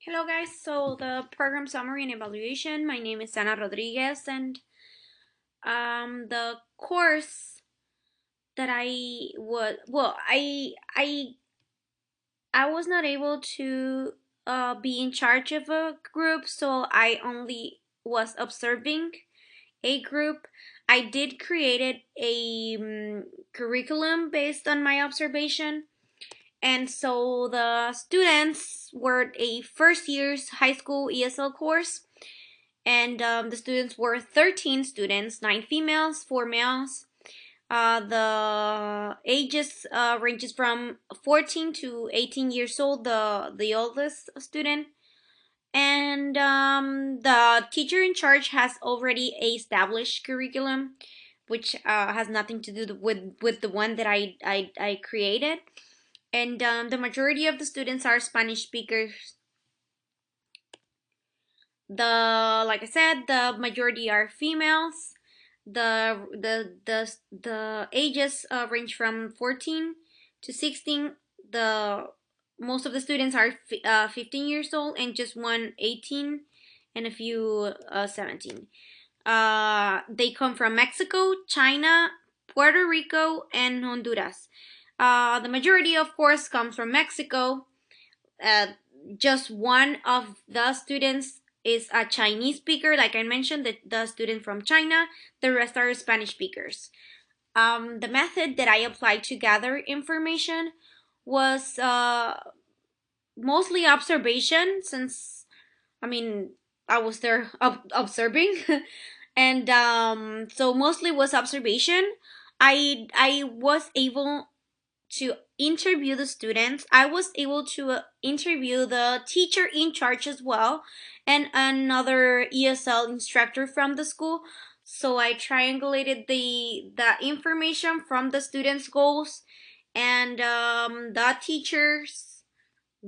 Hello guys, so the program summary and evaluation. My name is Ana Rodriguez, and the course that I was not able to be in charge of a group, so I only was observing a group. I did created a curriculum based on my observation. And so the students were a first year's high school ESL course, and the students were 13 students, 9 females, 4 males. The ages ranges from 14 to 18 years old, the oldest student. And the teacher in charge has already a established curriculum, which has nothing to do with the one that I created. And the majority of the students are Spanish speakers. Like I said, the majority are females. The ages range from 14 to 16. The most of the students are 15 years old, and just one 18, and a few 17. They come from Mexico, China, Puerto Rico, and Honduras. The majority, of course, comes from Mexico. Uh, just one of the students is a Chinese speaker, like I mentioned, the student from China. The rest are Spanish speakers. The method that I applied to gather information was mostly observation, since I mean I was there observing, and so mostly was observation. I was able to interview the students. I was able to interview the teacher in charge as well, and another ESL instructor from the school. So I triangulated the information from the students' goals, and the teachers'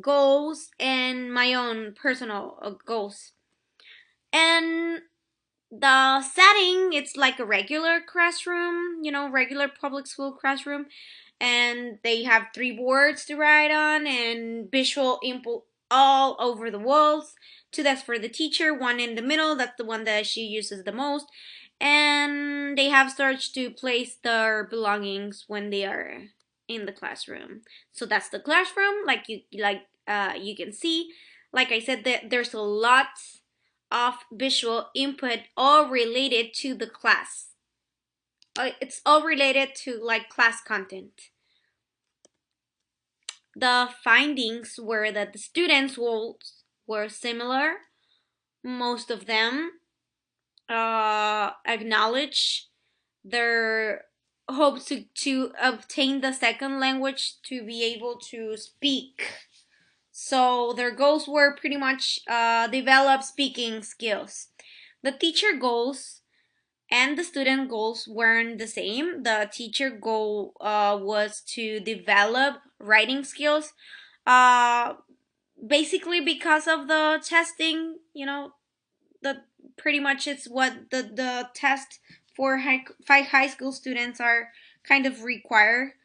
goals, and my own personal goals. And the setting, it's like a regular classroom, regular public school classroom, and they have 3 boards to write on and visual input all over the walls. 2 desks for the teacher, one in the middle, that's the one that she uses the most, and they have storage to place their belongings when they are in the classroom. So that's the classroom, you can see. Like I said, there's a lot of visual input, all related to the class. It's all related to like class content. The findings were that the students were similar. Most of them acknowledge their hope to obtain the second language to be able to speak. So their goals were pretty much develop speaking skills. The teacher goals and the student goals weren't the same. The teacher goal was to develop writing skills, uh, basically because of the testing. The pretty much it's what the test for high school students are kind of require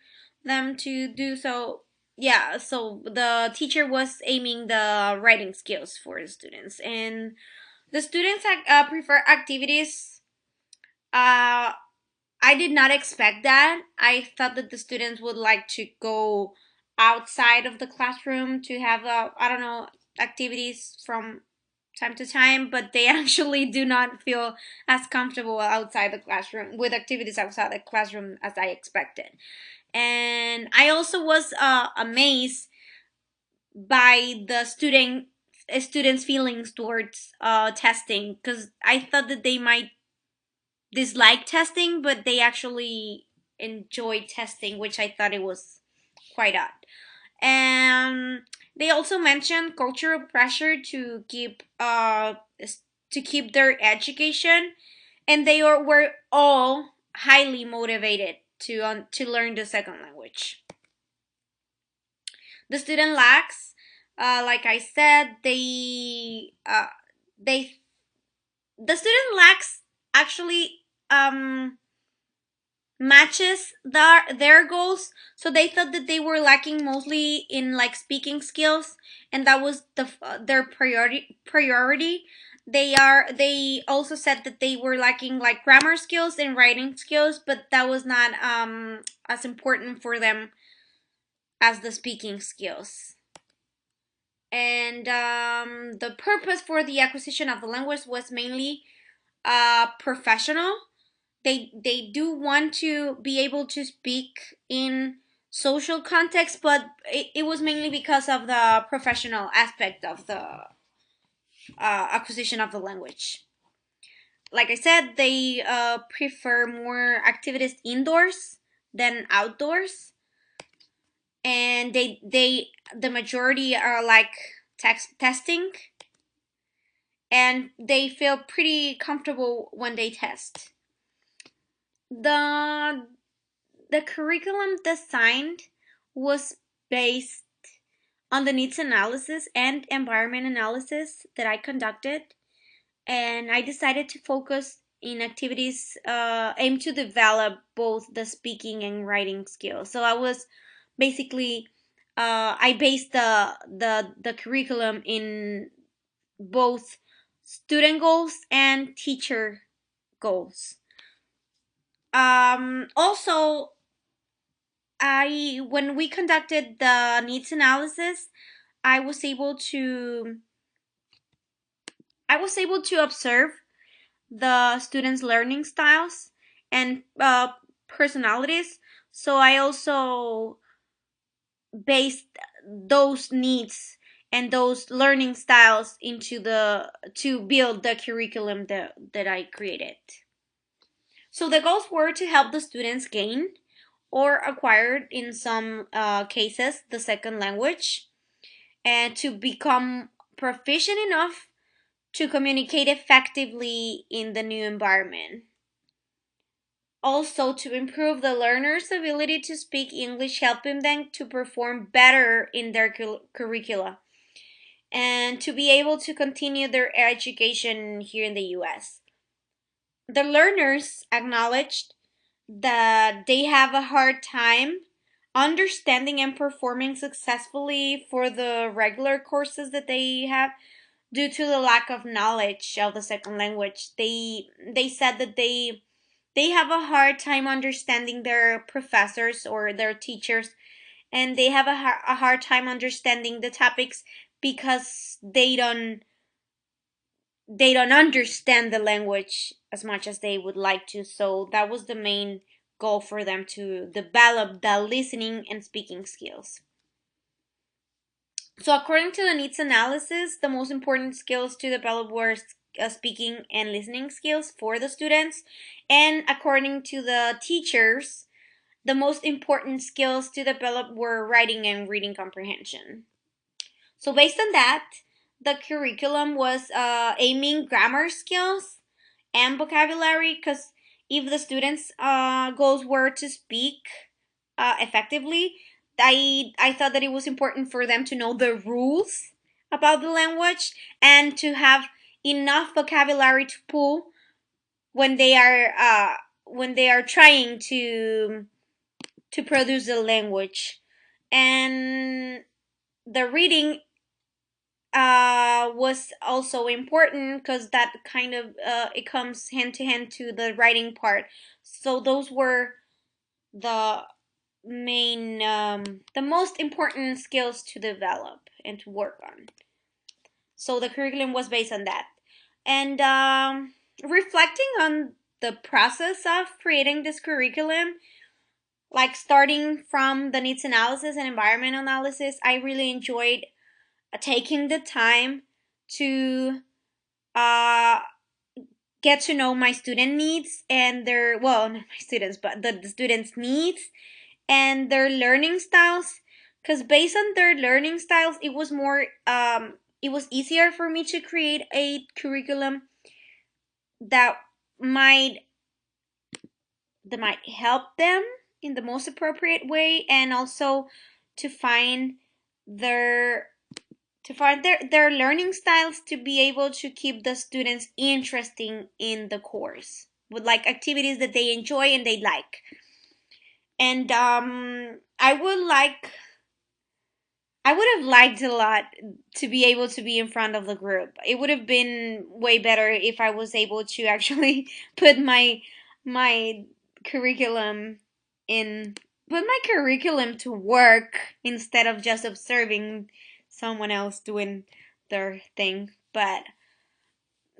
them to do. So yeah, so the teacher was aiming the writing skills for the students, and the students prefer activities. I did not expect that. I thought that the students would like to go outside of the classroom to have, I don't know, activities from time to time, but they actually do not feel as comfortable outside the classroom with activities outside the classroom as I expected. And I also was amazed by the students' feelings towards testing, because I thought that they might dislike testing, but they actually enjoy testing, which I thought it was quite odd. And they also mentioned cultural pressure to keep their education, and were all highly motivated to learn the second language. The student lacks, like I said, they the student lacks actually matches their goals. So they thought that they were lacking mostly in like speaking skills, and that was their priority. They also said that they were lacking like grammar skills and writing skills, but that was not as important for them as the speaking skills. And the purpose for the acquisition of the language was mainly professional. They do want to be able to speak in social context, but it was mainly because of the professional aspect of the acquisition of the language. Like I said, they prefer more activities indoors than outdoors, and the majority are like testing, and they feel pretty comfortable when they test. The the curriculum designed was based on the needs analysis and environment analysis that I conducted, and I decided to focus in activities aimed to develop both the speaking and writing skills. So I was basically I based the curriculum in both student goals and teacher goals. Also, I when we conducted the needs analysis, I was able to I was able to observe the students' learning styles and personalities. So I also based those needs and those learning styles into the to build the curriculum that I created. So the goals were to help the students gain or acquire, in some cases, the second language, and to become proficient enough to communicate effectively in the new environment. Also, to improve the learner's ability to speak English, helping them to perform better in their curricula, and to be able to continue their education here in the US. The learners acknowledged that they have a hard time understanding and performing successfully for the regular courses that they have due to the lack of knowledge of the second language. They said that they have a hard time understanding their professors or their teachers, and they have a hard time understanding the topics because they don't understand the language as much as they would like to. So that was the main goal for them, to develop the listening and speaking skills. So according to the needs analysis, the most important skills to develop were speaking and listening skills for the students, and according to the teachers, the most important skills to develop were writing and reading comprehension. So based on that, the curriculum was aiming grammar skills and vocabulary, because if the students' goals were to speak effectively, I thought that it was important for them to know the rules about the language and to have enough vocabulary to pull when they are trying to produce the language. And the reading was also important, because that kind of it comes hand to hand to the writing part. So those were the main the most important skills to develop and to work on. So the curriculum was based on that. And reflecting on the process of creating this curriculum, like starting from the needs analysis and environment analysis, I really enjoyed taking the time to uh, get to know my student needs and their, well, not my students, but the students' needs and their learning styles. Because based on their learning styles, it was more, it was easier for me to create a curriculum that might help them in the most appropriate way, and also to find their their learning styles, to be able to keep the students interesting in the course with like activities that they enjoy and they like. And I would have liked a lot to be able to be in front of the group. It would have been way better if I was able to actually put my curriculum in put my curriculum to work instead of just observing someone else doing their thing. But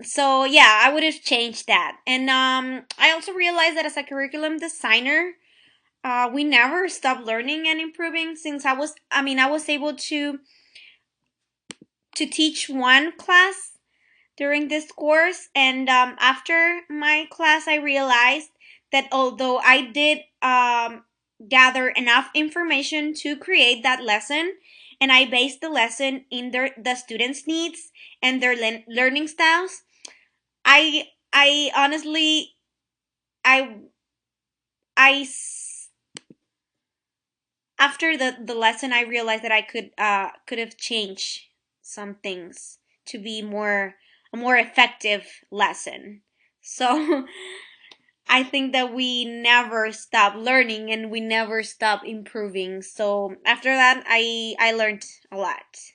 so yeah, I would have changed that. And I also realized that as a curriculum designer, we never stopped learning and improving since I was able to teach one class during this course. And after my class, I realized that although I did gather enough information to create that lesson, and I based the lesson in the students' needs and their learning styles, I honestly I I after the lesson, I realized that I could have changed some things to be a more effective lesson. So I think that we never stop learning and we never stop improving. So after that, I learned a lot.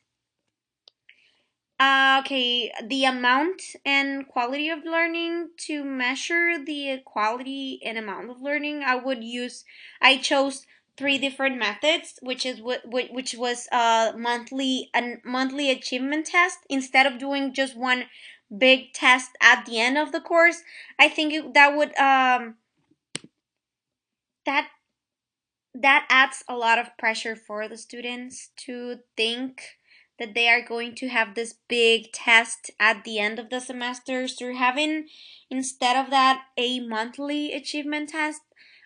Okay, the amount and quality of learning, to measure the quality and amount of learning, I chose three different methods, which was a monthly achievement test instead of doing just one big test at the end of the course. I think that would that that adds a lot of pressure for the students to think that they are going to have this big test at the end of the semester. So having, instead of that, a monthly achievement test,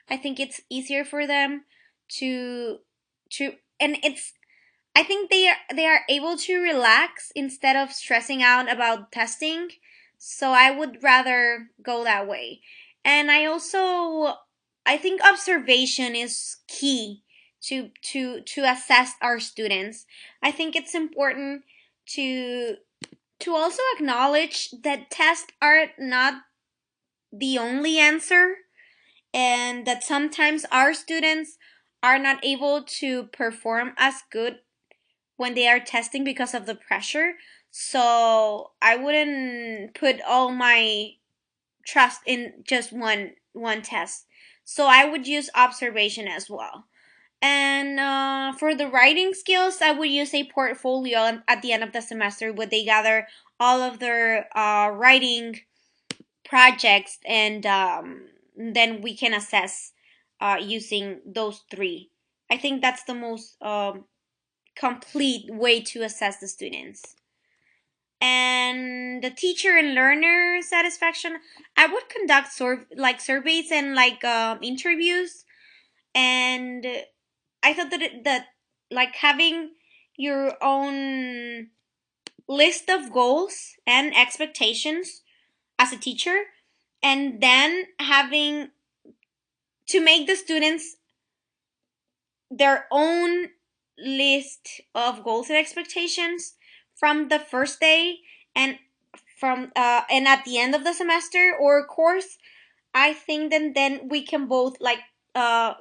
I think it's easier for them to to and it's I think they are able to relax instead of stressing out about testing. So I would rather go that way. And I think observation is key to assess our students. I think it's important to also acknowledge that tests are not the only answer, and that sometimes our students are not able to perform as good when they are testing because of the pressure. So I wouldn't put all my trust in just one test. So I would use observation as well. And for the writing skills, I would use a portfolio at the end of the semester where they gather all of their writing projects, and then we can assess using those three. I think that's the most complete way to assess the students. And the teacher and learner satisfaction, I would conduct surveys and interviews. And I thought that like having your own list of goals and expectations as a teacher, and then having to make the students their own list of goals and expectations from the first day, and and at the end of the semester or course. I think then we can both uh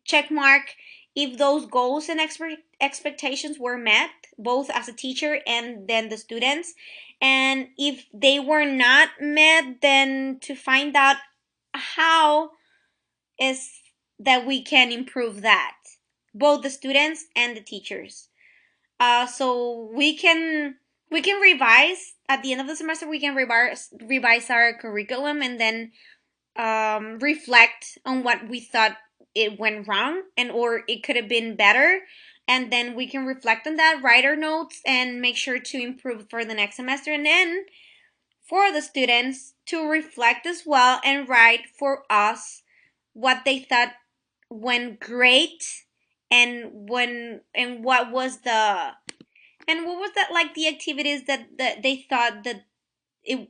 check mark if those goals and expectations were met, both as a teacher and then the students. And if they were not met, then to find out how is that we can improve that, both the students and the teachers. So we can revise at the end of the semester. We can revise our curriculum, and then reflect on what we thought it went wrong, and or it could have been better. And then we can reflect on that, write our notes, and make sure to improve for the next semester. And then for the students to reflect as well and write for us what they thought went great, and what was that, like the activities that they thought that it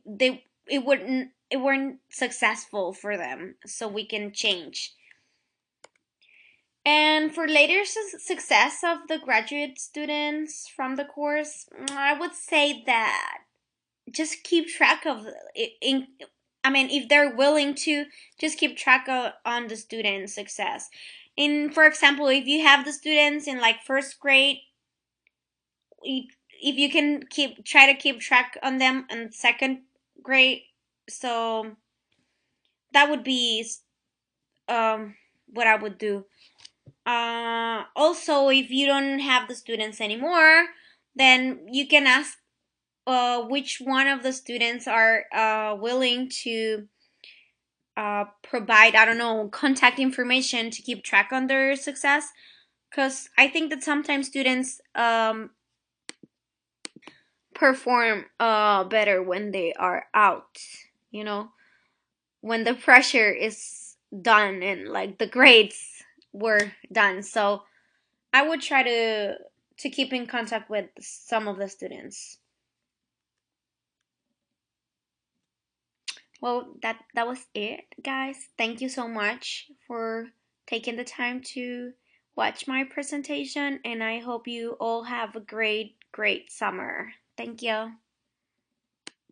weren't successful for them, so we can change. And for later success of the graduate students from the course, I would say that just keep track of it. I mean, if they're willing to just keep track on the student's success. In, for example, if you have the students in like first grade, if you can try to keep track on them in second grade, so that would be what I would do. Also, if you don't have the students anymore, then you can ask which one of the students are willing to provide, I don't know, contact information to keep track on their success. Because I think that sometimes students perform better when they are out, you know, when the pressure is done and like the grades were done. So I would try to keep in contact with some of the students. Well, that was it, guys. Thank you so much for taking the time to watch my presentation, and I hope you all have a great summer. Thank you.